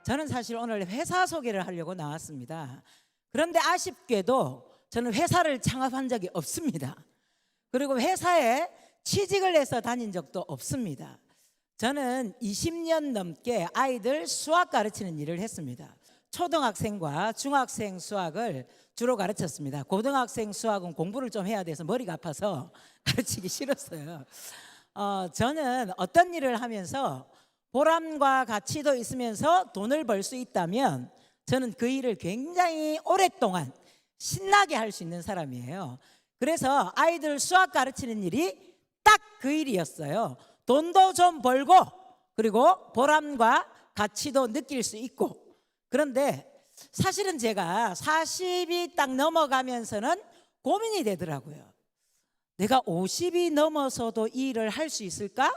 저는 사실 오늘 회사 소개를 하려고 나왔습니다. 그런데 아쉽게도 저는 회사를 창업한 적이 없습니다. 그리고 회사에 취직을 해서 다닌 적도 없습니다. 저는 20년 넘게 아이들 수학 가르치는 일을 했습니다. 초등학생과 중학생 수학을 주로 가르쳤습니다. 고등학생 수학은 공부를 좀 해야 돼서 머리가 아파서 가르치기 싫었어요. 저는 어떤 일을 하면서 보람과 가치도 있으면서 돈을 벌 수 있다면 저는 그 일을 굉장히 오랫동안 신나게 할 수 있는 사람이에요. 그래서 아이들 수학 가르치는 일이 딱 그 일이었어요. 돈도 좀 벌고 그리고 보람과 가치도 느낄 수 있고. 그런데 사실은 제가 40이 딱 넘어가면서는 고민이 되더라고요. 내가 50이 넘어서도 이 일을 할 수 있을까?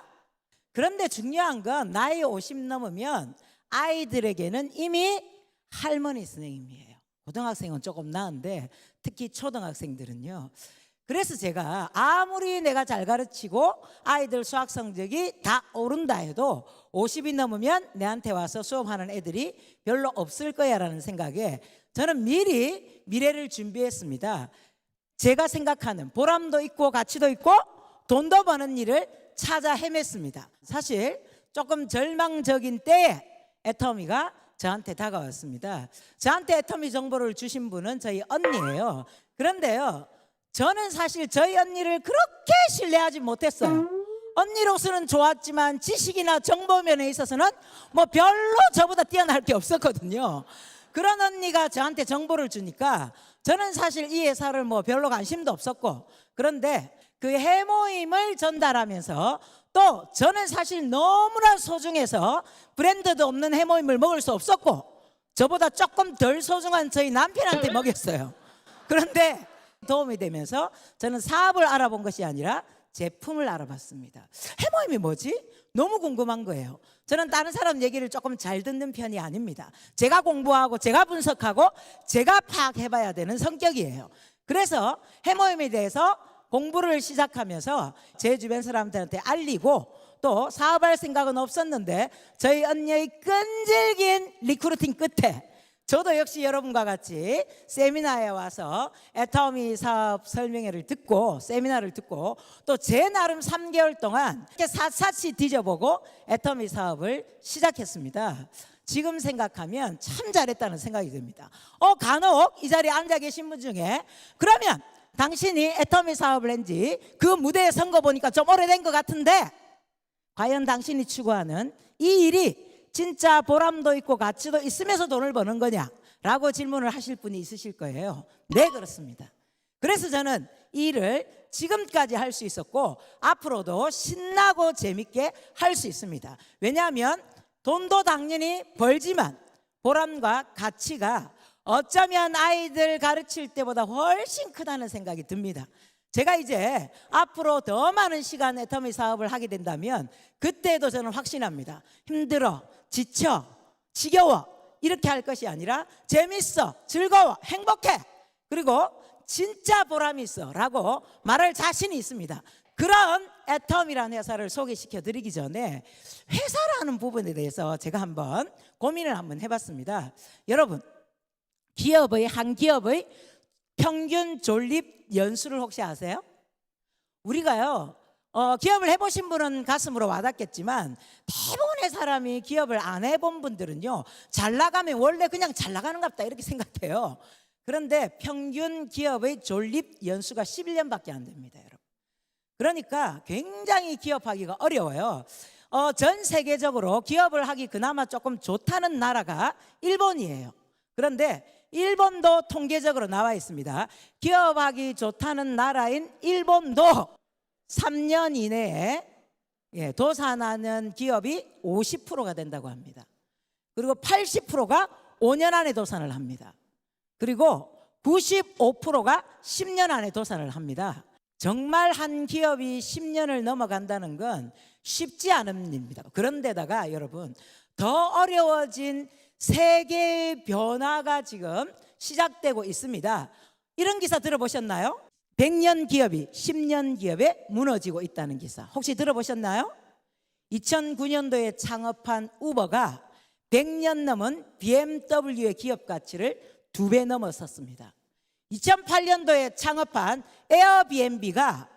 그런데 중요한 건 나이 50 넘으면 아이들에게는 이미 할머니 선생님이에요. 고등학생은 조금 나은데 특히 초등학생들은요. 그래서 제가 아무리 내가 잘 가르치고 아이들 수학 성적이 다 오른다 해도 50이 넘으면 내한테 와서 수업하는 애들이 별로 없을 거야 라는 생각에 저는 미리 미래를 준비했습니다. 제가 생각하는 보람도 있고 가치도 있고 돈도 버는 일을 찾아 헤맸습니다. 사실 조금 절망적인 때에 애터미가 저한테 다가왔습니다. 저한테 애터미 정보를 주신 분은 저희 언니예요. 그런데요, 저는 사실 저희 언니를 그렇게 신뢰하지 못했어요. 언니로서는 좋았지만 지식이나 정보 면에 있어서는 뭐 별로 저보다 뛰어날 게 없었거든요. 그런 언니가 저한테 정보를 주니까 저는 사실 이 회사를 뭐 별로 관심도 없었고, 그런데 그 해모임을 전달하면서 또 저는 사실 너무나 소중해서 브랜드도 없는 해모임을 먹을 수 없었고 저보다 조금 덜 소중한 저희 남편한테 먹였어요. 그런데 도움이 되면서 저는 사업을 알아본 것이 아니라 제품을 알아봤습니다. 해모임이 뭐지? 너무 궁금한 거예요. 저는 다른 사람 얘기를 조금 잘 듣는 편이 아닙니다. 제가 공부하고 제가 분석하고 제가 파악해봐야 되는 성격이에요. 그래서 해모임에 대해서 공부를 시작하면서 제 주변 사람들한테 알리고 또 사업할 생각은 없었는데 저희 언니의 끈질긴 리크루팅 끝에 저도 역시 여러분과 같이 세미나에 와서 애터미 사업 설명회를 듣고 세미나를 듣고 또 제 나름 3개월 동안 이렇게 샅샅이 뒤져보고 애터미 사업을 시작했습니다. 지금 생각하면 참 잘했다는 생각이 듭니다. 간혹 이 자리에 앉아 계신 분 중에 그러면 당신이 애터미 사업을 한지 그 무대에 선 거 보니까 좀 오래된 것 같은데 과연 당신이 추구하는 이 일이 진짜 보람도 있고 가치도 있으면서 돈을 버는 거냐라고 질문을 하실 분이 있으실 거예요. 네, 그렇습니다. 그래서 저는 이 일을 지금까지 할 수 있었고 앞으로도 신나고 재밌게 할 수 있습니다. 왜냐하면 돈도 당연히 벌지만 보람과 가치가 어쩌면 아이들 가르칠 때보다 훨씬 크다는 생각이 듭니다. 제가 이제 앞으로 더 많은 시간 애터미 사업을 하게 된다면 그때도 저는 확신합니다. 힘들어, 지쳐, 지겨워 이렇게 할 것이 아니라 재밌어, 즐거워, 행복해 그리고 진짜 보람이 있어 라고 말할 자신이 있습니다. 그런 애터미라는 회사를 소개시켜 드리기 전에 회사라는 부분에 대해서 제가 한번 고민을 한번 해봤습니다. 여러분, 한 기업의 평균 존립 연수를 혹시 아세요? 우리가요, 기업을 해보신 분은 가슴으로 와닿겠지만 대부분의 사람이 기업을 안 해본 분들은요, 잘 나가면 원래 그냥 잘 나가는가 보다 이렇게 생각해요. 그런데 평균 기업의 존립 연수가 11년밖에 안 됩니다, 여러분. 그러니까 굉장히 기업하기가 어려워요. 전 세계적으로 기업을 하기 그나마 조금 좋다는 나라가 일본이에요. 그런데 일본도 통계적으로 나와 있습니다. 기업하기 좋다는 나라인 일본도 3년 이내에 도산하는 기업이 50%가 된다고 합니다. 그리고 80%가 5년 안에 도산을 합니다. 그리고 95%가 10년 안에 도산을 합니다. 정말 한 기업이 10년을 넘어간다는 건 쉽지 않은 일입니다. 그런데다가 여러분, 더 어려워진 세계의 변화가 지금 시작되고 있습니다. 이런 기사 들어보셨나요? 100년 기업이 10년 기업에 무너지고 있다는 기사 혹시 들어보셨나요? 2009년도에 창업한 우버가 100년 넘은 BMW의 기업 가치를 2배 넘어섰습니다. 2008년도에 창업한 에어비앤비가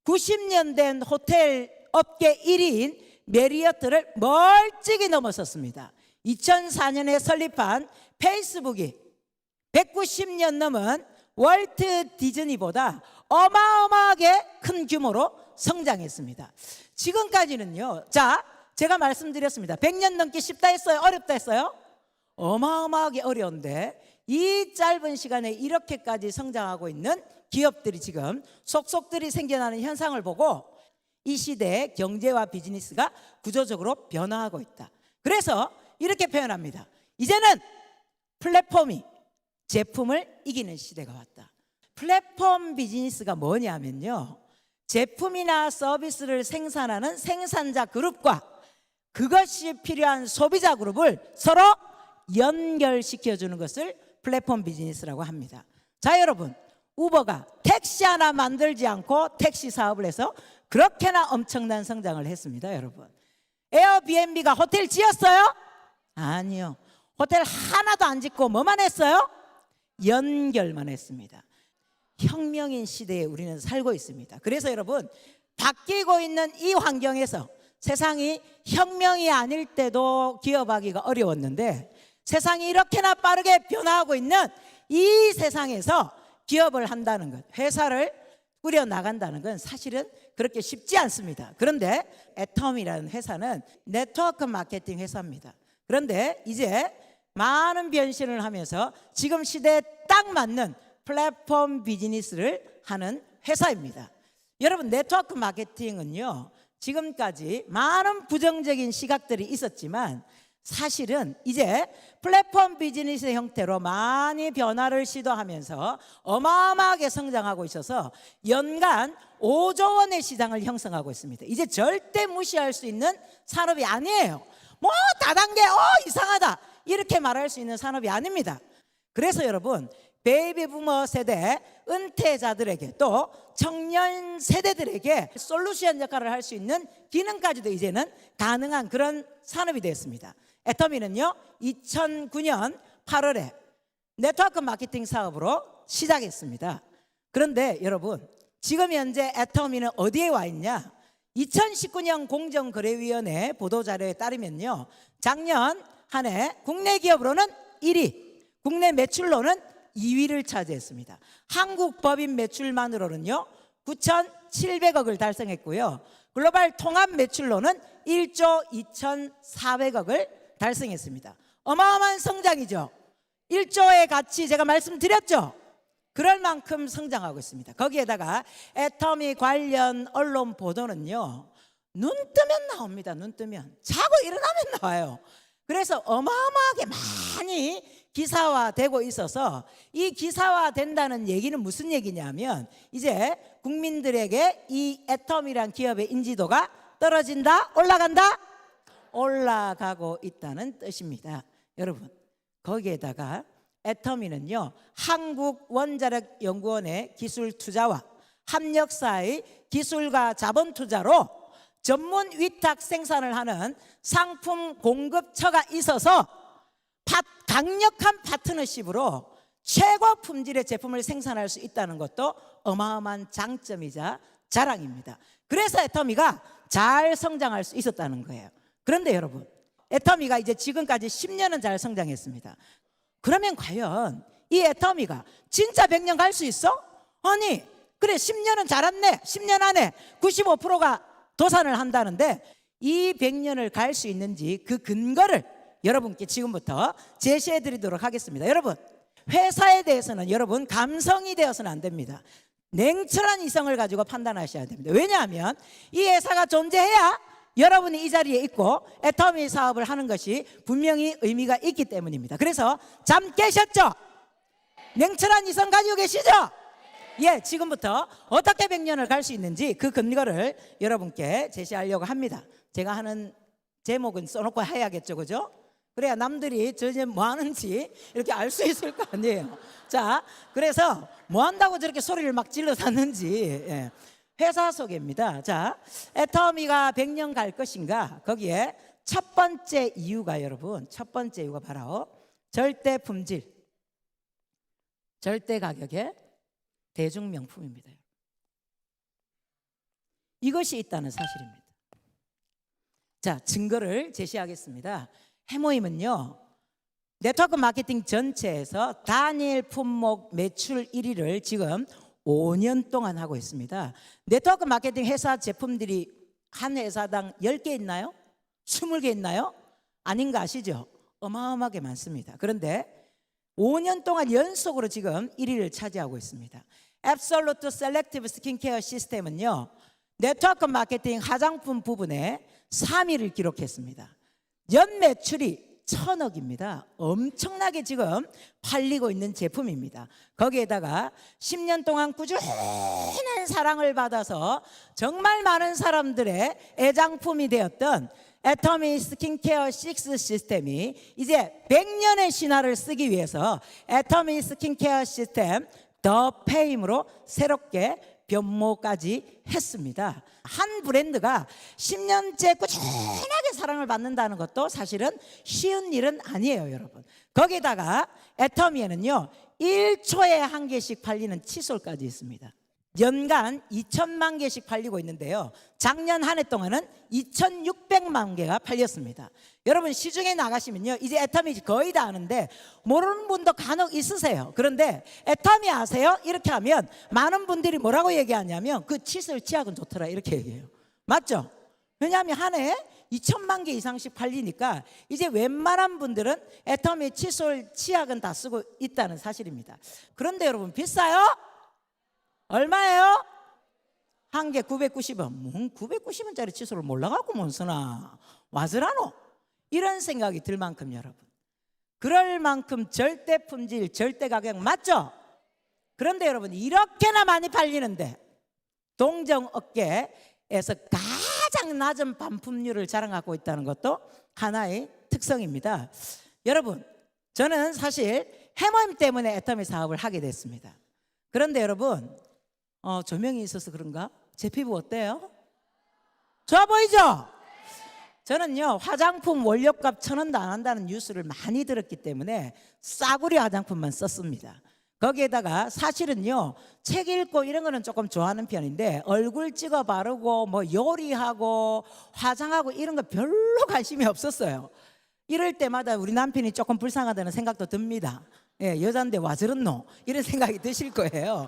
90년 된 호텔 업계 1위인 메리어트를 멀찍이 넘어섰습니다. 2004년에 설립한 페이스북이 190년 넘은 월트 디즈니보다 어마어마하게 큰 규모로 성장했습니다. 지금까지는요, 자, 제가 말씀드렸습니다. 100년 넘기 쉽다 했어요? 어렵다 했어요? 어마어마하게 어려운데 이 짧은 시간에 이렇게까지 성장하고 있는 기업들이 지금 속속들이 생겨나는 현상을 보고 이 시대의 경제와 비즈니스가 구조적으로 변화하고 있다. 그래서 이렇게 표현합니다. 이제는 플랫폼이 제품을 이기는 시대가 왔다. 플랫폼 비즈니스가 뭐냐면요, 제품이나 서비스를 생산하는 생산자 그룹과 그것이 필요한 소비자 그룹을 서로 연결시켜주는 것을 플랫폼 비즈니스라고 합니다. 자, 여러분, 우버가 택시 하나 만들지 않고 택시 사업을 해서 그렇게나 엄청난 성장을 했습니다. 여러분, 에어비앤비가 호텔 지었어요? 아니요. 호텔 하나도 안 짓고 뭐만 했어요? 연결만 했습니다. 혁명인 시대에 우리는 살고 있습니다. 그래서 여러분, 바뀌고 있는 이 환경에서 세상이 혁명이 아닐 때도 기업하기가 어려웠는데 세상이 이렇게나 빠르게 변화하고 있는 이 세상에서 기업을 한다는 것, 회사를 꾸려나간다는 건 사실은 그렇게 쉽지 않습니다. 그런데 애텀이라는 회사는 네트워크 마케팅 회사입니다. 그런데 이제 많은 변신을 하면서 지금 시대에 딱 맞는 플랫폼 비즈니스를 하는 회사입니다. 여러분, 네트워크 마케팅은요, 지금까지 많은 부정적인 시각들이 있었지만 사실은 이제 플랫폼 비즈니스 형태로 많이 변화를 시도하면서 어마어마하게 성장하고 있어서 연간 5조 원의 시장을 형성하고 있습니다. 이제 절대 무시할 수 있는 산업이 아니에요. 뭐 다단계 이상하다 이렇게 말할 수 있는 산업이 아닙니다. 그래서 여러분, 베이비 부머 세대 은퇴자들에게 또 청년 세대들에게 솔루션 역할을 할 수 있는 기능까지도 이제는 가능한 그런 산업이 되었습니다. 애터미는요 2009년 8월에 네트워크 마케팅 사업으로 시작했습니다. 그런데 여러분, 지금 현재 애터미는 어디에 와 있냐? 2019년 공정거래위원회 보도자료에 따르면요, 작년 한 해 국내 기업으로는 1위, 국내 매출로는 2위를 차지했습니다. 한국 법인 매출만으로는요 9,700억을 달성했고요, 글로벌 통합 매출로는 1조 2,400억을 달성했습니다. 어마어마한 성장이죠. 1조의 가치 제가 말씀드렸죠. 그럴 만큼 성장하고 있습니다. 거기에다가 애터미 관련 언론 보도는요, 눈 뜨면 나옵니다. 눈 뜨면, 자고 일어나면 나와요. 그래서 어마어마하게 많이 기사화되고 있어서 이 기사화된다는 얘기는 무슨 얘기냐면 이제 국민들에게 이 애텀이란 기업의 인지도가 떨어진다, 올라간다? 올라가고 있다는 뜻입니다. 여러분, 거기에다가 애터미는요 한국원자력연구원의 기술 투자와 합력사의 기술과 자본 투자로 전문 위탁 생산을 하는 상품 공급처가 있어서 강력한 파트너십으로 최고 품질의 제품을 생산할 수 있다는 것도 어마어마한 장점이자 자랑입니다. 그래서 애터미가 잘 성장할 수 있었다는 거예요. 그런데 여러분, 애터미가 이제 지금까지 10년은 잘 성장했습니다. 그러면 과연 이 애터미가 진짜 100년 갈 수 있어? 아니, 그래 10년은 잘했네. 10년 안에 95%가 도산을 한다는데 이 100년을 갈 수 있는지 그 근거를 여러분께 지금부터 제시해 드리도록 하겠습니다. 여러분, 회사에 대해서는 여러분 감성이 되어서는 안 됩니다. 냉철한 이성을 가지고 판단하셔야 됩니다. 왜냐하면 이 회사가 존재해야 여러분이 이 자리에 있고 애터미 사업을 하는 것이 분명히 의미가 있기 때문입니다. 그래서 잠 깨셨죠? 냉철한 이성 가지고 계시죠? 예, 지금부터 어떻게 100년을 갈 수 있는지 그 근거를 여러분께 제시하려고 합니다. 제가 하는 제목은 써놓고 해야겠죠, 그죠? 그래야 남들이 저 이제 뭐 하는지 이렇게 알 수 있을 거 아니에요. 자, 그래서 뭐 한다고 저렇게 소리를 막 질러서 하는지, 예. 회사 소개입니다. 자, 애터미가 100년 갈 것인가? 거기에 첫 번째 이유가 여러분, 첫 번째 이유가 바로 절대 품질, 절대 가격의 대중 명품입니다. 이것이 있다는 사실입니다. 자, 증거를 제시하겠습니다. 해모임은요, 네트워크 마케팅 전체에서 단일 품목 매출 1위를 지금 5년 동안 하고 있습니다. 네트워크 마케팅 회사 제품들이 한 회사당 10개 있나요? 20개 있나요? 아닌 거 아시죠? 어마어마하게 많습니다. 그런데 5년 동안 연속으로 지금 1위를 차지하고 있습니다. Absolute Selective 스킨케어 시스템은요, 네트워크 마케팅 화장품 부분에 3위를 기록했습니다. 연 매출이 1,000억입니다. 엄청나게 지금 팔리고 있는 제품입니다. 거기에다가 10년 동안 꾸준한 사랑을 받아서 정말 많은 사람들의 애장품이 되었던 애터미 스킨케어 6 시스템이 이제 100년의 신화를 쓰기 위해서 애터미 스킨케어 시스템 더 페임으로 새롭게 변모까지 했습니다. 한 브랜드가 10년째 꾸준하게 사랑을 받는다는 것도 사실은 쉬운 일은 아니에요, 여러분. 거기다가 애터미에는요, 1초에 한 개씩 팔리는 칫솔까지 있습니다. 연간 2천만 개씩 팔리고 있는데요, 작년 한 해 동안은 2,600만 개가 팔렸습니다. 여러분, 시중에 나가시면요, 이제 애터미 거의 다 아는데 모르는 분도 간혹 있으세요. 그런데 애터미 아세요? 이렇게 하면 많은 분들이 뭐라고 얘기하냐면 그 칫솔 치약은 좋더라 이렇게 얘기해요. 맞죠? 왜냐하면 한 해에 2천만 개 이상씩 팔리니까 이제 웬만한 분들은 애터미 칫솔 치약은 다 쓰고 있다는 사실입니다. 그런데 여러분, 비싸요? 얼마예요? 한 개 990원. 990원짜리 칫솔을 몰라갖고 못 쓰나? 와즈라노? 이런 생각이 들 만큼 여러분, 그럴 만큼 절대 품질, 절대 가격 맞죠? 그런데 여러분, 이렇게나 많이 팔리는데 동정업계에서 가장 낮은 반품률을 자랑하고 있다는 것도 하나의 특성입니다. 여러분, 저는 사실 해모임 때문에 애터미 사업을 하게 됐습니다. 그런데 여러분, 조명이 있어서 그런가? 제 피부 어때요? 좋아 보이죠? 저는요, 화장품 원료값 1,000원도 안 한다는 뉴스를 많이 들었기 때문에 싸구려 화장품만 썼습니다. 거기에다가 사실은요, 책 읽고 이런 거는 조금 좋아하는 편인데 얼굴 찍어 바르고 뭐 요리하고 화장하고 이런 거 별로 관심이 없었어요. 이럴 때마다 우리 남편이 조금 불쌍하다는 생각도 듭니다. 예, 여잔데 와 저렇노? 이런 생각이 드실 거예요.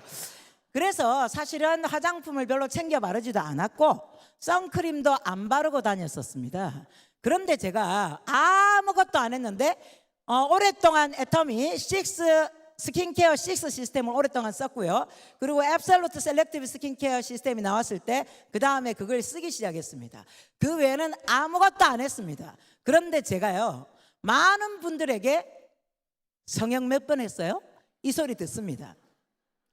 그래서 사실은 화장품을 별로 챙겨 바르지도 않았고 선크림도 안 바르고 다녔었습니다. 그런데 제가 아무것도 안 했는데 오랫동안 애터미 6 스킨케어 6 시스템을 오랫동안 썼고요. 그리고 앱솔루트 셀렉티브 스킨케어 시스템이 나왔을 때 그 다음에 그걸 쓰기 시작했습니다. 그 외에는 아무것도 안 했습니다. 그런데 제가요, 많은 분들에게 성형 몇 번 했어요? 이 소리 듣습니다.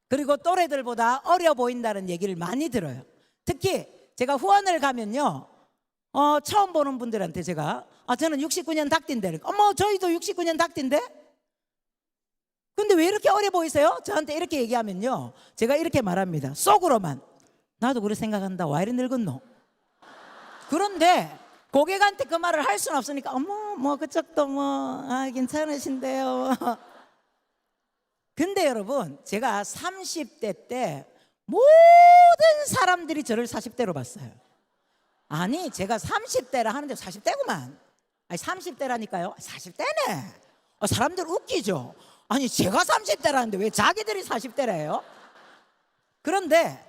그리고 또래들보다 어려 보인다는 얘기를 많이 들어요. 특히 제가 후원을 가면요, 처음 보는 분들한테 제가 저는 69년 닭띠인데, 어머 저희도 69년 닭띠인데? 근데 왜 이렇게 어려 보이세요? 저한테 이렇게 얘기하면요, 제가 이렇게 말합니다. 속으로만, 나도 그렇게 생각한다. 와 이리 늙었노? 그런데 고객한테 그 말을 할 수는 없으니까 어머 뭐 그쪽도 뭐 괜찮으신데요. 근데 여러분, 제가 30대 때 모든 사람들이 저를 40대로 봤어요. 아니 제가 30대라 하는데 40대구만. 아니 30대라니까요. 40대네. 사람들 웃기죠. 아니 제가 30대라는데 왜 자기들이 40대래요? 그런데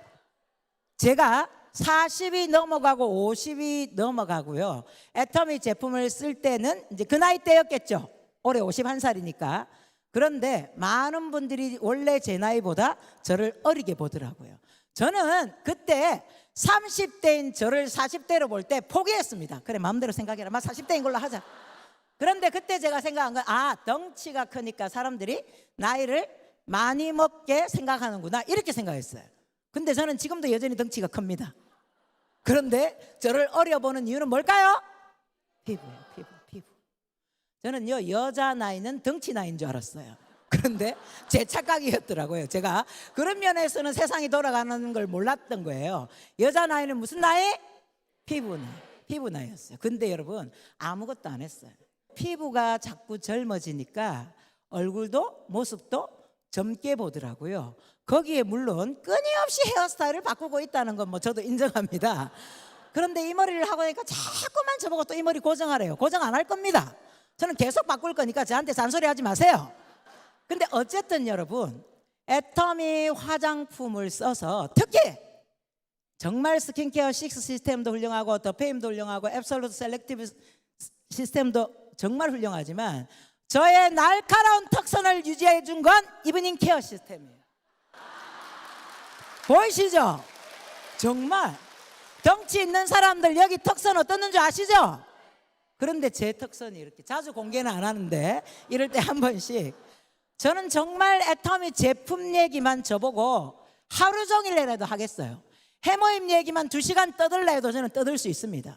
제가 40이 넘어가고 50이 넘어가고요, 애터미 제품을 쓸 때는 이제 그 나이 때였겠죠. 올해 51살이니까. 그런데 많은 분들이 원래 제 나이보다 저를 어리게 보더라고요. 저는 그때 30대인 저를 40대로 볼 때 포기했습니다. 그래 마음대로 생각해라. 40대인 걸로 하자. 그런데 그때 제가 생각한 건 덩치가 크니까 사람들이 나이를 많이 먹게 생각하는구나, 이렇게 생각했어요. 근데 저는 지금도 여전히 덩치가 큽니다. 그런데 저를 어려 보는 이유는 뭘까요? 피부예요. 피부. 저는요, 여자 나이는 덩치 나이인 줄 알았어요. 그런데 제 착각이었더라고요. 제가 그런 면에서는 세상이 돌아가는 걸 몰랐던 거예요. 여자 나이는 무슨 나이? 피부 나이. 피부 나이였어요. 근데 여러분 아무것도 안 했어요. 피부가 자꾸 젊어지니까 얼굴도 모습도 젊게 보더라고요. 거기에 물론 끊임없이 헤어스타일을 바꾸고 있다는 건 뭐 저도 인정합니다. 그런데 이 머리를 하고 나니까 자꾸만 저보고 또 이 머리 고정하래요. 고정 안 할 겁니다. 저는 계속 바꿀 거니까 저한테 잔소리 하지 마세요. 근데 어쨌든 여러분, 애터미 화장품을 써서 특히 정말 스킨케어 6 시스템도 훌륭하고 더페임도 훌륭하고 앱솔루트 셀렉티브 시스템도 정말 훌륭하지만 저의 날카로운 턱선을 유지해 준 건 이브닝 케어 시스템이에요. 보이시죠? 정말 덩치 있는 사람들 여기 턱선 어떻는 줄 아시죠? 그런데 제 턱선이 이렇게 자주 공개는 안 하는데 이럴 때 한 번씩 저는 정말 애터미 제품 얘기만 저보고 하루 종일이라도 하겠어요. 해모임 얘기만 2시간 떠들라 해도 저는 떠들 수 있습니다.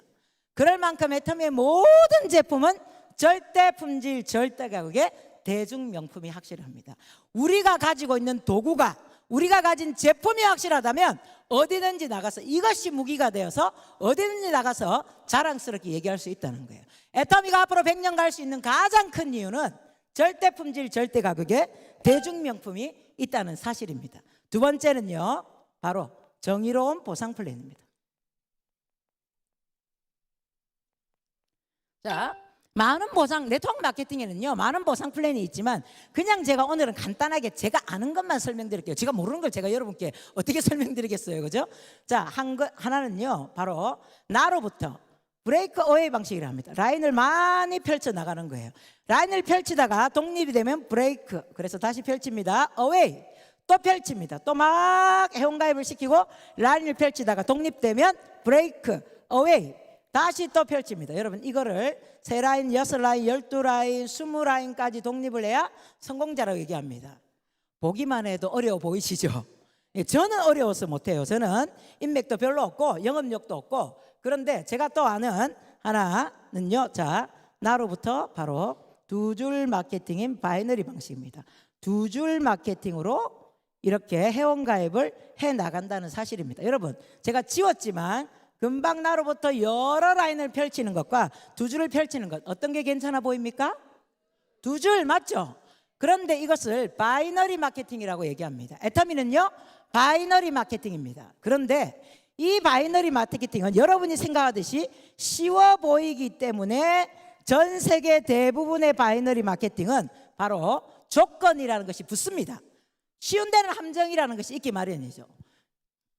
그럴 만큼 애터미의 모든 제품은 절대 품질, 절대 가격의 대중 명품이 확실합니다. 우리가 가지고 있는 도구가, 우리가 가진 제품이 확실하다면 어디든지 나가서 이것이 무기가 되어서 어디든지 나가서 자랑스럽게 얘기할 수 있다는 거예요. 애터미가 앞으로 100년 갈 수 있는 가장 큰 이유는 절대 품질, 절대 가격의 대중 명품이 있다는 사실입니다. 두 번째는요, 바로 정의로운 보상 플랜입니다. 자, 많은 보상, 네트워크 마케팅에는요 많은 보상 플랜이 있지만 그냥 제가 오늘은 간단하게 제가 아는 것만 설명드릴게요. 제가 모르는 걸 제가 여러분께 어떻게 설명드리겠어요, 그죠? 자, 하나는요 바로 나로부터 브레이크 어웨이 방식이라 합니다. 라인을 많이 펼쳐 나가는 거예요. 라인을 펼치다가 독립이 되면 브레이크, 그래서 다시 펼칩니다. 어웨이, 또 펼칩니다. 또 막 회원가입을 시키고 라인을 펼치다가 독립되면 브레이크, 어웨이, 다시 또 펼칩니다. 여러분 이거를 3라인, 6라인, 12라인, 20라인까지 독립을 해야 성공자라고 얘기합니다. 보기만 해도 어려워 보이시죠? 저는 어려워서 못해요. 저는 인맥도 별로 없고 영업력도 없고. 그런데 제가 또 아는 하나는요, 자, 나로부터 바로 2줄 마케팅인 바이너리 방식입니다. 2줄 마케팅으로 이렇게 회원가입을 해 나간다는 사실입니다. 여러분 제가 지웠지만 금방 나로부터 여러 라인을 펼치는 것과 2줄을 펼치는 것, 어떤 게 괜찮아 보입니까? 2줄 맞죠? 그런데 이것을 바이너리 마케팅이라고 얘기합니다. 애터미는요 바이너리 마케팅입니다. 그런데 이 바이너리 마케팅은 여러분이 생각하듯이 쉬워 보이기 때문에 전 세계 대부분의 바이너리 마케팅은 바로 조건이라는 것이 붙습니다. 쉬운 데는 함정이라는 것이 있기 마련이죠.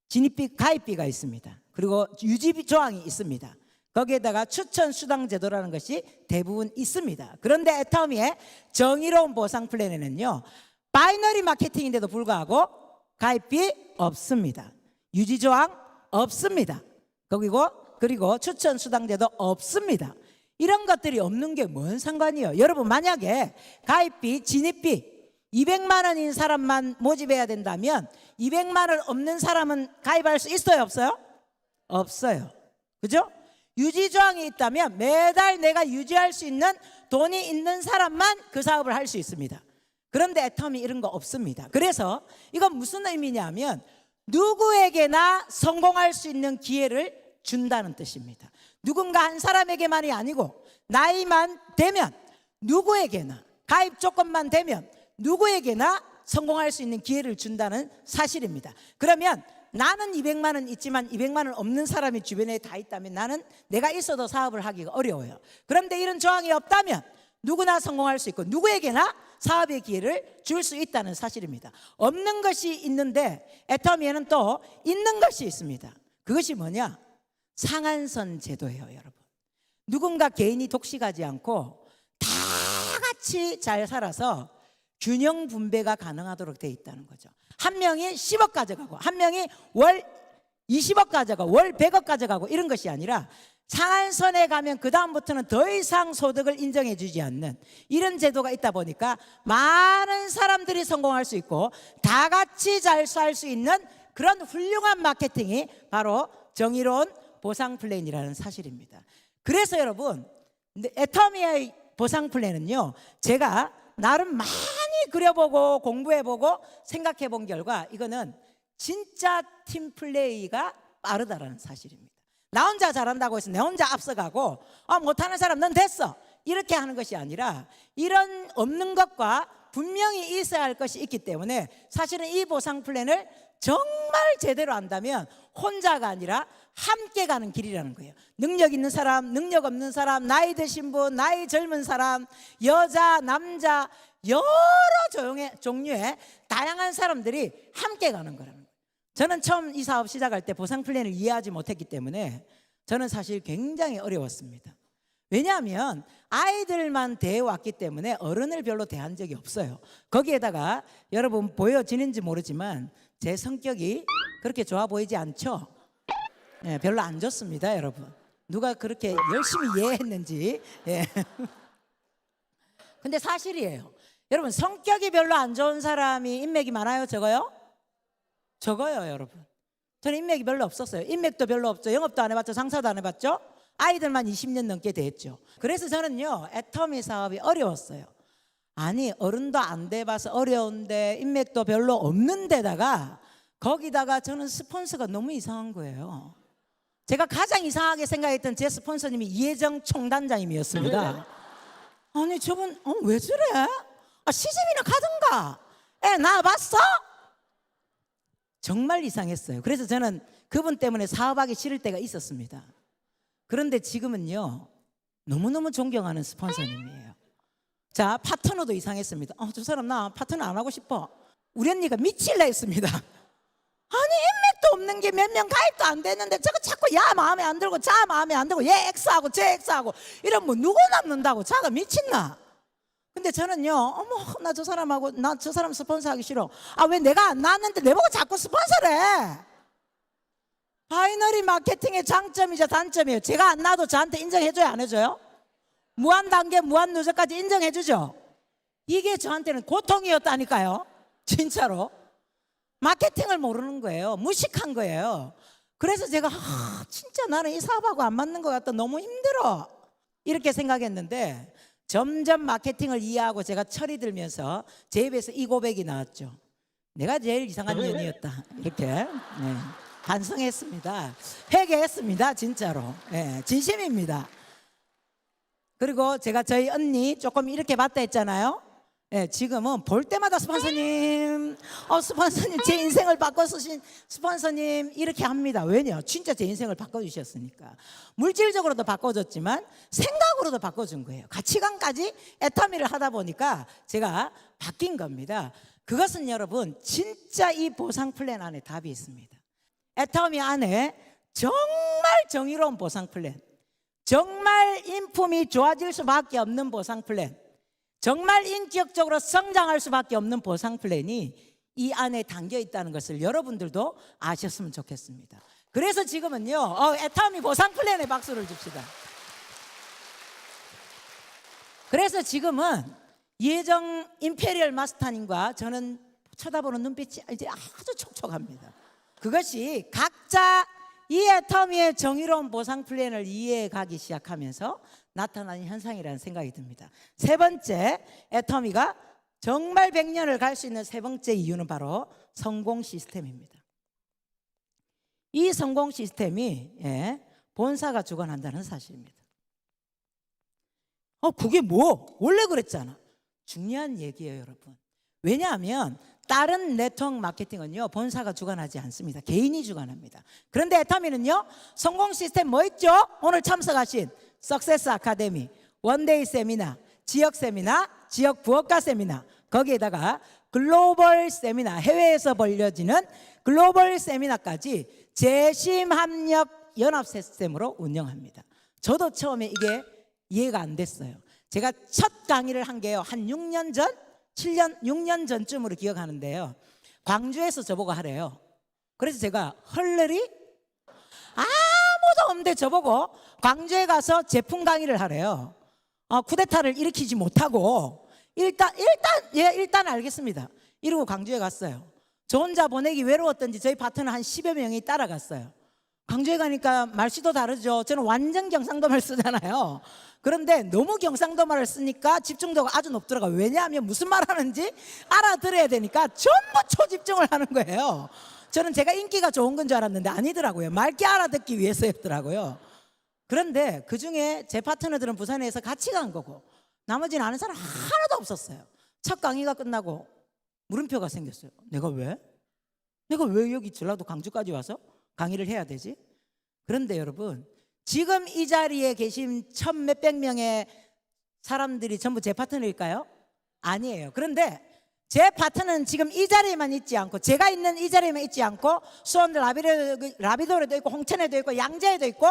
진입비, 가입비가 있습니다. 그리고 유지비 조항이 있습니다. 거기에다가 추천 수당 제도라는 것이 대부분 있습니다. 그런데 애터미의 정의로운 보상 플랜에는요 바이너리 마케팅인데도 불구하고 가입비 없습니다. 유지 조항 없습니다. 그리고 추천 수당 제도 없습니다. 이런 것들이 없는 게 뭔 상관이에요? 여러분 만약에 가입비, 진입비 200만 원인 사람만 모집해야 된다면 200만 원 없는 사람은 가입할 수 있어요, 없어요? 없어요. 그죠? 유지 조항이 있다면 매달 내가 유지할 수 있는 돈이 있는 사람만 그 사업을 할 수 있습니다. 그런데 애터미 이런 거 없습니다. 그래서 이건 무슨 의미냐면 누구에게나 성공할 수 있는 기회를 준다는 뜻입니다. 누군가 한 사람에게만이 아니고 나이만 되면 누구에게나, 가입 조건만 되면 누구에게나 성공할 수 있는 기회를 준다는 사실입니다. 그러면 나는 200만 원 있지만 200만 원 없는 사람이 주변에 다 있다면 나는 내가 있어도 사업을 하기가 어려워요. 그런데 이런 조항이 없다면 누구나 성공할 수 있고 누구에게나 사업의 기회를 줄 수 있다는 사실입니다. 없는 것이 있는데 애터미에는 또 있는 것이 있습니다. 그것이 뭐냐? 상한선 제도예요, 여러분. 누군가 개인이 독식하지 않고 다 같이 잘 살아서 균형 분배가 가능하도록 되어 있다는 거죠. 한 명이 10억 가져가고 한 명이 월 20억 가져가고 월 100억 가져가고 이런 것이 아니라 상한선에 가면 그 다음부터는 더 이상 소득을 인정해 주지 않는 이런 제도가 있다 보니까 많은 사람들이 성공할 수 있고 다 같이 잘 살 수 있는 그런 훌륭한 마케팅이 바로 정의로운 보상 플랜이라는 사실입니다. 그래서 여러분 애터미의 보상 플랜은요 제가 나름 많이 그려보고 공부해보고 생각해본 결과 이거는 진짜 팀플레이가 빠르다라는 사실입니다. 나 혼자 잘한다고 해서 내 혼자 앞서가고 못하는 사람 넌 됐어 이렇게 하는 것이 아니라 이런 없는 것과 분명히 있어야 할 것이 있기 때문에 사실은 이 보상 플랜을 정말 제대로 한다면 혼자가 아니라 함께 가는 길이라는 거예요. 능력 있는 사람, 능력 없는 사람, 나이 드신 분, 나이 젊은 사람, 여자, 남자 여러 종류의 다양한 사람들이 함께 가는 거라는 거예요. 저는 처음 이 사업 시작할 때 보상 플랜을 이해하지 못했기 때문에 저는 사실 굉장히 어려웠습니다. 왜냐하면 아이들만 대해왔기 때문에 어른을 별로 대한 적이 없어요. 거기에다가 여러분 보여지는지 모르지만 제 성격이 그렇게 좋아 보이지 않죠? 네, 별로 안 좋습니다, 여러분. 누가 그렇게 열심히 이해했는지. 예. 근데 사실이에요. 여러분 성격이 별로 안 좋은 사람이 인맥이 많아요? 적어요? 적어요, 여러분. 저는 인맥이 별로 없었어요. 인맥도 별로 없죠. 영업도 안 해봤죠. 장사도 안 해봤죠. 아이들만 20년 넘게 됐죠. 그래서 저는요 애터미 사업이 어려웠어요. 아니 어른도 안 돼봐서 어려운데 인맥도 별로 없는 데다가 거기다가 저는 스폰서가 너무 이상한 거예요. 제가 가장 이상하게 생각했던 제 스폰서님이 이혜정 총단장님이었습니다. 아니 저분 왜 저래? 시집이나 가든가 애 낳아봤어? 정말 이상했어요. 그래서 저는 그분 때문에 사업하기 싫을 때가 있었습니다. 그런데 지금은요 너무너무 존경하는 스폰서님이에요. 자 파트너도 이상했습니다. 저 사람 나 파트너 안 하고 싶어. 우리 언니가 미칠라 했습니다. 아니 인맥도 없는 게 몇 명 가입도 안 됐는데 저거 자꾸 야 마음에 안 들고 자 마음에 안 들고 얘 X하고 쟤 X하고 이러면 뭐 누구 남는다고 자가 미친나. 근데 저는요 나 저 사람하고 나 저 사람 스폰서 하기 싫어. 왜 내가 안 나왔는데 내보고 자꾸 스폰서를 해. 바이너리 마케팅의 장점이자 단점이에요. 제가 안 나와도 저한테 인정해줘요 안 해줘요? 무한 단계 무한 누적까지 인정해주죠. 이게 저한테는 고통이었다니까요. 진짜로 마케팅을 모르는 거예요. 무식한 거예요. 그래서 제가 진짜 나는 이 사업하고 안 맞는 것 같다. 너무 힘들어 이렇게 생각했는데 점점 마케팅을 이해하고 제가 철이 들면서 제 입에서 이 고백이 나왔죠. 내가 제일 이상한 년이었다 이렇게 반성했습니다. 회개했습니다. 진짜로 진심입니다. 그리고 제가 저희 언니 조금 이렇게 봤다 했잖아요. 지금은 볼 때마다 스폰서님 스폰서님 제 인생을 바꿔주신 스폰서님 이렇게 합니다. 왜냐? 진짜 제 인생을 바꿔주셨으니까. 물질적으로도 바꿔줬지만 생각으로도 바꿔준 거예요. 가치관까지 애터미를 하다 보니까 제가 바뀐 겁니다. 그것은 여러분 진짜 이 보상 플랜 안에 답이 있습니다. 애터미 안에 정말 정의로운 보상 플랜, 정말 인품이 좋아질 수밖에 없는 보상 플랜, 정말 인격적으로 성장할 수밖에 없는 보상 플랜이 이 안에 담겨 있다는 것을 여러분들도 아셨으면 좋겠습니다. 그래서 지금은요 애터미 보상 플랜에 박수를 줍시다. 그래서 지금은 이혜정 임페리얼 마스터님과 저는 쳐다보는 눈빛이 이제 아주 촉촉합니다. 그것이 각자 이 애터미의 정의로운 보상 플랜을 이해해 가기 시작하면서 나타나는 현상이라는 생각이 듭니다. 세 번째, 애터미가 정말 100년을 갈 수 있는 세 번째 이유는 바로 성공 시스템입니다. 이 성공 시스템이 본사가 주관한다는 사실입니다. 그게 뭐? 원래 그랬잖아. 중요한 얘기예요, 여러분. 왜냐하면 다른 네트워크 마케팅은요 본사가 주관하지 않습니다. 개인이 주관합니다. 그런데 애터미는요 성공 시스템 뭐 있죠? 오늘 참석하신 석세스 아카데미, 원데이 세미나, 지역 세미나, 지역 부업가 세미나, 거기에다가 글로벌 세미나, 해외에서 벌려지는 글로벌 세미나까지 재심합력 연합 시스템으로 운영합니다. 저도 처음에 이게 이해가 안 됐어요. 제가 첫 강의를 한 게요 한 6년 전, 6년 전쯤으로 기억하는데요. 광주에서 저보고 하래요. 그래서 제가 헐레리 아무도 없는데 저보고 광주에 가서 제품 강의를 하래요. 쿠데타를 일으키지 못하고 일단 알겠습니다. 이러고 광주에 갔어요. 저 혼자 보내기 외로웠던지 저희 파트너 한 10여 명이 따라갔어요. 광주에 가니까 말씨도 다르죠. 저는 완전 경상도말 쓰잖아요. 그런데 너무 경상도말을 쓰니까 집중도가 아주 높더라고요. 왜냐하면 무슨 말 하는지 알아들어야 되니까 전부 초집중을 하는 거예요. 저는 제가 인기가 좋은 건 줄 알았는데 아니더라고요. 맑게 알아듣기 위해서였더라고요. 그런데 그중에 제 파트너들은 부산에서 같이 간 거고 나머지는 아는 사람 하나도 없었어요. 첫 강의가 끝나고 물음표가 생겼어요. 내가 왜 여기 전라도 광주까지 와서 강의를 해야 되지? 그런데 여러분, 지금 이 자리에 계신 천 몇백 명의 사람들이 전부 제 파트너일까요? 아니에요. 그런데 제 파트너는 지금 이 자리에만 있지 않고, 제가 있는 이 자리에만 있지 않고 수원 라비도에도 있고 홍천에도 있고 양재에도 있고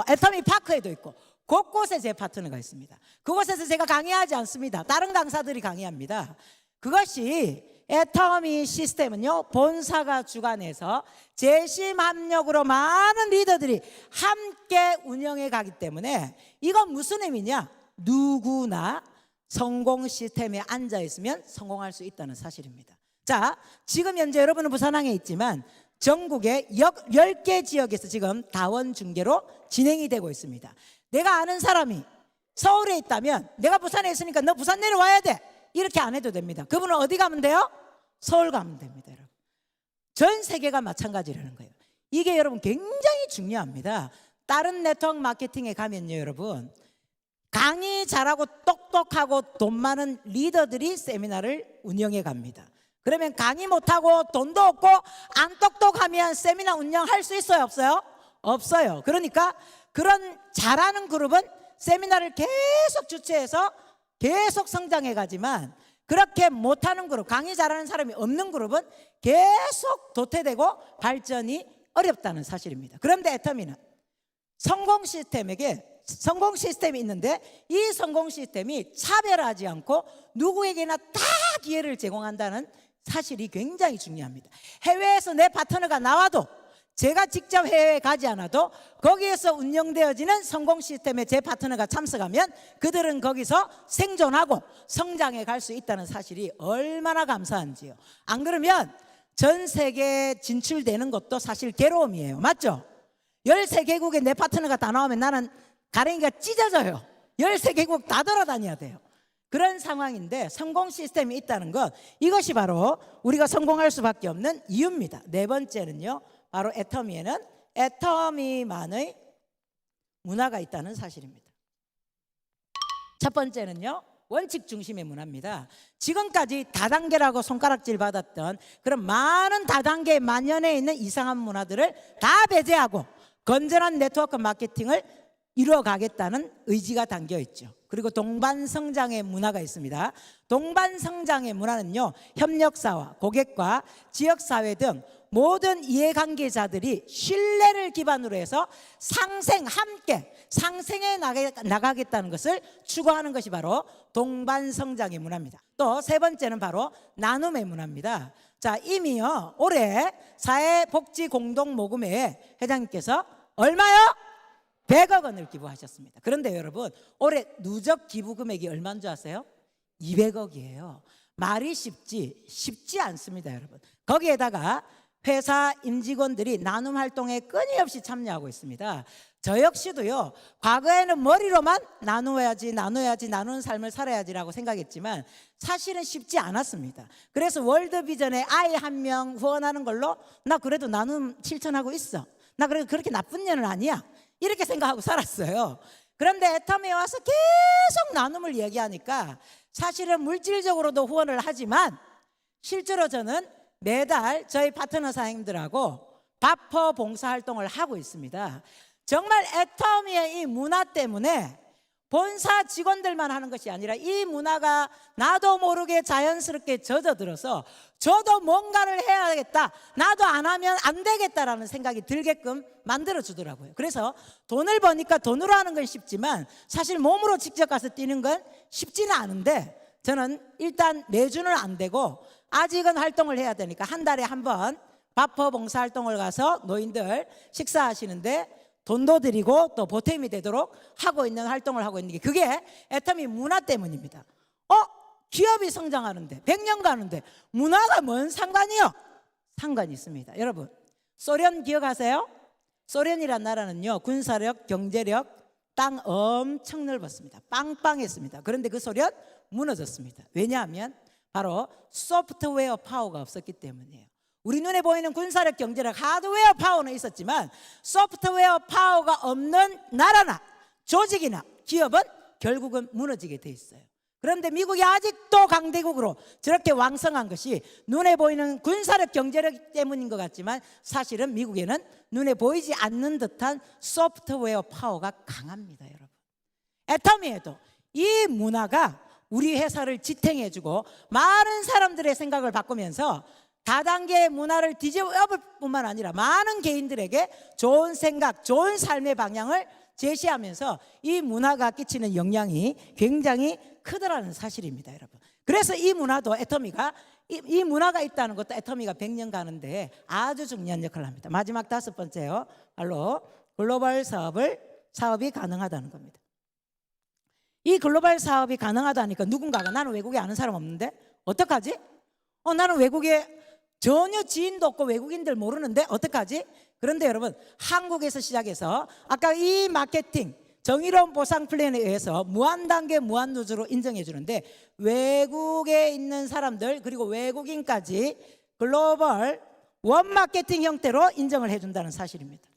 애터미 파크에도 있고 곳곳에 제 파트너가 있습니다. 그곳에서 제가 강의하지 않습니다. 다른 강사들이 강의합니다. 그것이 애터미 시스템은요, 본사가 주관해서 재심 합력으로 많은 리더들이 함께 운영해 가기 때문에, 이건 무슨 의미냐? 누구나 성공 시스템에 앉아 있으면 성공할 수 있다는 사실입니다. 자, 지금 현재 여러분은 부산항에 있지만 전국의 10개 지역에서 지금 다원 중계로 진행이 되고 있습니다. 내가 아는 사람이 서울에 있다면 내가 부산에 있으니까 너 부산 내려와야 돼, 이렇게 안 해도 됩니다. 그분은 어디 가면 돼요? 서울 가면 됩니다. 여러분, 전 세계가 마찬가지라는 거예요. 이게 여러분 굉장히 중요합니다. 다른 네트워크 마케팅에 가면요, 여러분, 강의 잘하고 똑똑하고 돈 많은 리더들이 세미나를 운영해 갑니다. 그러면 강의 못하고 돈도 없고 안 똑똑하면 세미나 운영할 수 있어요, 없어요? 없어요. 그러니까 그런 잘하는 그룹은 세미나를 계속 주최해서 계속 성장해 가지만, 그렇게 못하는 그룹, 강의 잘하는 사람이 없는 그룹은 계속 도태되고 발전이 어렵다는 사실입니다. 그런데 애터미는 성공 시스템이 있는데, 이 성공 시스템이 차별하지 않고 누구에게나 다 기회를 제공한다는 사실이 굉장히 중요합니다. 해외에서 내 파트너가 나와도, 제가 직접 해외에 가지 않아도 거기에서 운영되어지는 성공 시스템에 제 파트너가 참석하면 그들은 거기서 생존하고 성장해 갈 수 있다는 사실이 얼마나 감사한지요. 안 그러면 전 세계에 진출되는 것도 사실 괴로움이에요. 맞죠? 13개국에 내 파트너가 다 나오면 나는 가랭이가 찢어져요. 13개국 다 돌아다녀야 돼요. 그런 상황인데 성공 시스템이 있다는 것, 이것이 바로 우리가 성공할 수밖에 없는 이유입니다. 네 번째는요, 바로 애터미에는 애터미만의 문화가 있다는 사실입니다. 첫 번째는요, 원칙 중심의 문화입니다. 지금까지 다단계라고 손가락질 받았던 그런 많은 다단계에 만연해 있는 이상한 문화들을 다 배제하고 건전한 네트워크 마케팅을 이루어가겠다는 의지가 담겨 있죠. 그리고 동반성장의 문화가 있습니다. 동반성장의 문화는요, 협력사와 고객과 지역사회 등 모든 이해관계자들이 신뢰를 기반으로 해서 함께 상생해 나가겠다는 것을 추구하는 것이 바로 동반성장의 문화입니다. 또 세 번째는 바로 나눔의 문화입니다. 자, 이미요, 올해 사회복지공동모금회에 회장님께서 얼마요? 100억 원을 기부하셨습니다. 그런데 여러분, 올해 누적 기부 금액이 얼마인 줄 아세요? 200억이에요. 말이 쉽지 않습니다, 여러분. 거기에다가 회사 임직원들이 나눔 활동에 끊임없이 참여하고 있습니다. 저 역시도요, 과거에는 머리로만 나누어야지 나누는 삶을 살아야지라고 생각했지만 사실은 쉽지 않았습니다. 그래서 월드비전에 아이 한 명 후원하는 걸로 나 그래도 나눔 실천하고 있어, 나 그래도 그렇게 나쁜 년은 아니야, 이렇게 생각하고 살았어요. 그런데 애터미에 와서 계속 나눔을 얘기하니까 사실은 물질적으로도 후원을 하지만 실제로 저는 매달 저희 파트너 사장님들하고 바퍼 봉사활동을 하고 있습니다. 정말 애터미의 이 문화 때문에 본사 직원들만 하는 것이 아니라 이 문화가 나도 모르게 자연스럽게 젖어들어서 저도 뭔가를 해야겠다, 나도 안 하면 안 되겠다라는 생각이 들게끔 만들어주더라고요. 그래서 돈을 버니까 돈으로 하는 건 쉽지만 사실 몸으로 직접 가서 뛰는 건 쉽지는 않은데, 저는 일단 매주는 안 되고 아직은 활동을 해야 되니까 한 달에 한 번 바퍼 봉사활동을 가서 노인들 식사하시는데 돈도 드리고 또 보탬이 되도록 하고 있는 활동을 하고 있는 게, 그게 애터미 문화 때문입니다. 기업이 성장하는데 100년 가는데 문화가 뭔 상관이요? 상관이 있습니다. 여러분, 소련 기억하세요? 소련이란 나라는요, 군사력, 경제력, 땅 엄청 넓었습니다. 빵빵했습니다. 그런데 그 소련 무너졌습니다. 왜냐하면 바로 소프트웨어 파워가 없었기 때문이에요. 우리 눈에 보이는 군사력, 경제력, 하드웨어 파워는 있었지만 소프트웨어 파워가 없는 나라나 조직이나 기업은 결국은 무너지게 돼 있어요. 그런데 미국이 아직도 강대국으로 저렇게 왕성한 것이 눈에 보이는 군사력, 경제력 때문인 것 같지만 사실은 미국에는 눈에 보이지 않는 듯한 소프트웨어 파워가 강합니다, 여러분. 애터미에도 이 문화가 우리 회사를 지탱해주고 많은 사람들의 생각을 바꾸면서 다단계 문화를 뒤집어볼 뿐만 아니라 많은 개인들에게 좋은 생각, 좋은 삶의 방향을 제시하면서 이 문화가 끼치는 영향이 굉장히 크더라는 사실입니다, 여러분. 그래서 이 문화도 애터미가 이 문화가 있다는 것도 애터미가 100년 가는데 아주 중요한 역할을 합니다. 마지막 5번째요. 바로 글로벌 사업이 가능하다는 겁니다. 이 글로벌 사업이 가능하다니까 누군가가 나는 외국에 아는 사람 없는데 어떡하지? 나는 외국에 전혀 지인도 없고 외국인들 모르는데 어떡하지? 그런데 여러분, 한국에서 시작해서 아까 이 마케팅 정의로운 보상 플랜에 의해서 무한단계 무한누주로 인정해 주는데 외국에 있는 사람들 그리고 외국인까지 글로벌 원마케팅 형태로 인정을 해준다는 사실입니다.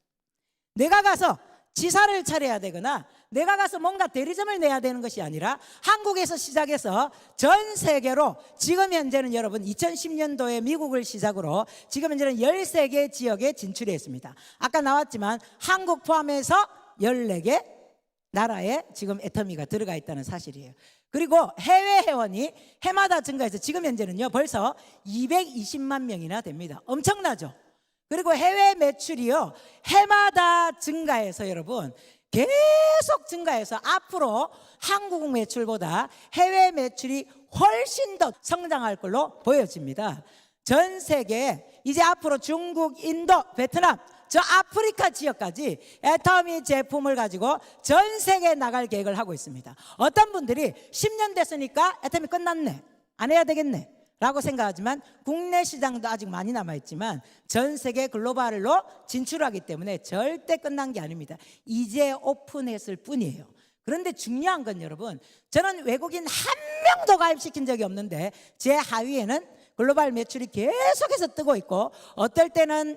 내가 가서 지사를 차려야 되거나 내가 가서 뭔가 대리점을 내야 되는 것이 아니라 한국에서 시작해서 전 세계로 지금 현재는 여러분 2010년도에 미국을 시작으로 지금 현재는 13개 지역에 진출했습니다. 아까 나왔지만 한국 포함해서 14개 나라에 지금 애터미가 들어가 있다는 사실이에요. 그리고 해외 회원이 해마다 증가해서 지금 현재는요 벌써 220만 명이나 됩니다. 엄청나죠? 그리고 해외 매출이요 해마다 증가해서 여러분 계속 증가해서 앞으로 한국 매출보다 해외 매출이 훨씬 더 성장할 걸로 보여집니다. 전 세계 이제 앞으로 중국, 인도, 베트남 저 아프리카 지역까지 애터미 제품을 가지고 전 세계에 나갈 계획을 하고 있습니다. 어떤 분들이 10년 됐으니까 애터미 끝났네, 안 해야 되겠네 라고 생각하지만 국내 시장도 아직 많이 남아있지만 전 세계 글로벌로 진출하기 때문에 절대 끝난 게 아닙니다. 이제 오픈했을 뿐이에요. 그런데 중요한 건 여러분, 저는 외국인 한 명도 가입시킨 적이 없는데 제 하위에는 글로벌 매출이 계속해서 뜨고 있고 어떨 때는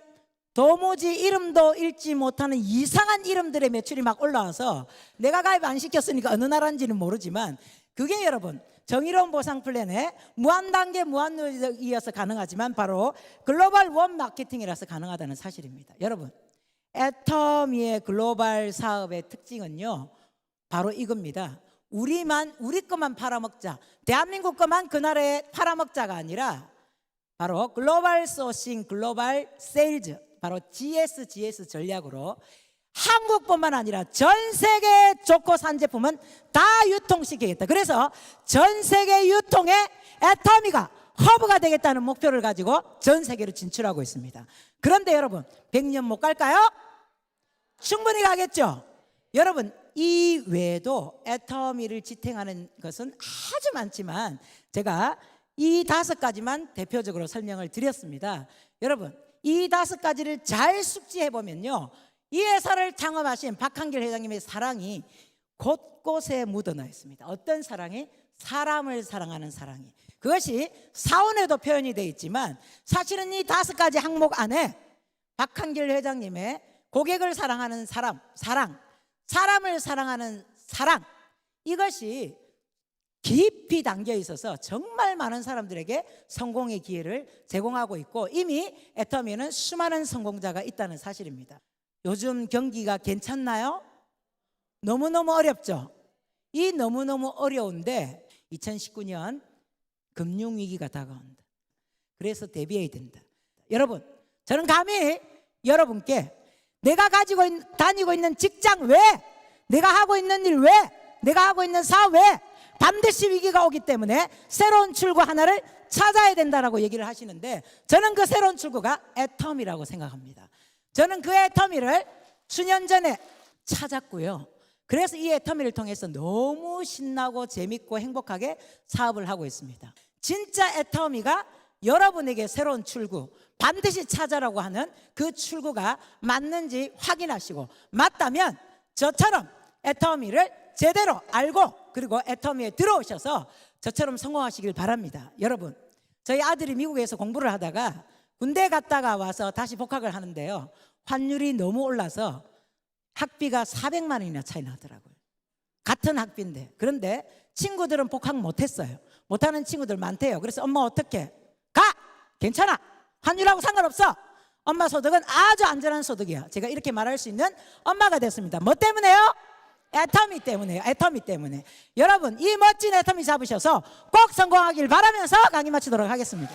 도무지 이름도 읽지 못하는 이상한 이름들의 매출이 막 올라와서 내가 가입 안 시켰으니까 어느 나라인지는 모르지만 그게 여러분 정의로운 보상 플랜에 무한단계 무한누적이어서 가능하지만 바로 글로벌 원 마케팅이라서 가능하다는 사실입니다. 여러분, 애터미의 글로벌 사업의 특징은요 바로 이겁니다. 우리 것만 팔아먹자, 대한민국 것만 그 나라에 팔아먹자가 아니라 바로 글로벌 소싱, 글로벌 세일즈, 바로 GS 전략으로 한국뿐만 아니라 전 세계 좋고 산 제품은 다 유통시키겠다. 그래서 전 세계 유통에 애터미가 허브가 되겠다는 목표를 가지고 전 세계로 진출하고 있습니다. 그런데 여러분 100년 못 갈까요? 충분히 가겠죠. 여러분 이 외에도 애터미를 지탱하는 것은 아주 많지만 제가 이 5가지만 대표적으로 설명을 드렸습니다. 여러분 이 5가지를 잘 숙지해 보면요 이 회사를 창업하신 박한길 회장님의 사랑이 곳곳에 묻어나 있습니다. 어떤 사랑이? 사람을 사랑하는 사랑이. 그것이 사원에도 표현이 되어 있지만 사실은 이 5가지 항목 안에 박한길 회장님의 고객을 사랑하는 사람을 사랑하는 사랑, 이것이 깊이 담겨 있어서 정말 많은 사람들에게 성공의 기회를 제공하고 있고 이미 애터미는 수많은 성공자가 있다는 사실입니다. 요즘 경기가 괜찮나요? 너무너무 어렵죠? 이 너무너무 어려운데 2019년 금융위기가 다가온다. 그래서 대비해야 된다. 여러분, 저는 감히 여러분께 내가 다니고 있는 직장 외, 내가 하고 있는 일 외, 내가 하고 있는 사업 외 반드시 위기가 오기 때문에 새로운 출구 하나를 찾아야 된다라고 얘기를 하시는데 저는 그 새로운 출구가 애터미라고 생각합니다. 저는 그 애터미를 수년 전에 찾았고요. 그래서 이 애터미를 통해서 너무 신나고 재밌고 행복하게 사업을 하고 있습니다. 진짜 애터미가 여러분에게 새로운 출구 반드시 찾아라고 하는 그 출구가 맞는지 확인하시고 맞다면 저처럼 애터미를 제대로 알고 그리고 애터미에 들어오셔서 저처럼 성공하시길 바랍니다. 여러분, 저희 아들이 미국에서 공부를 하다가 군대 갔다가 와서 다시 복학을 하는데요. 환율이 너무 올라서 학비가 400만 원이나 차이 나더라고요. 같은 학비인데. 그런데 친구들은 복학 못했어요. 못하는 친구들 많대요. 그래서 엄마 어떻게? 가! 괜찮아. 환율하고 상관없어. 엄마 소득은 아주 안전한 소득이야. 제가 이렇게 말할 수 있는 엄마가 됐습니다. 뭐 때문에요? 애터미 때문에요. 애터미 때문에. 여러분 이 멋진 애터미 잡으셔서 꼭 성공하길 바라면서 강의 마치도록 하겠습니다.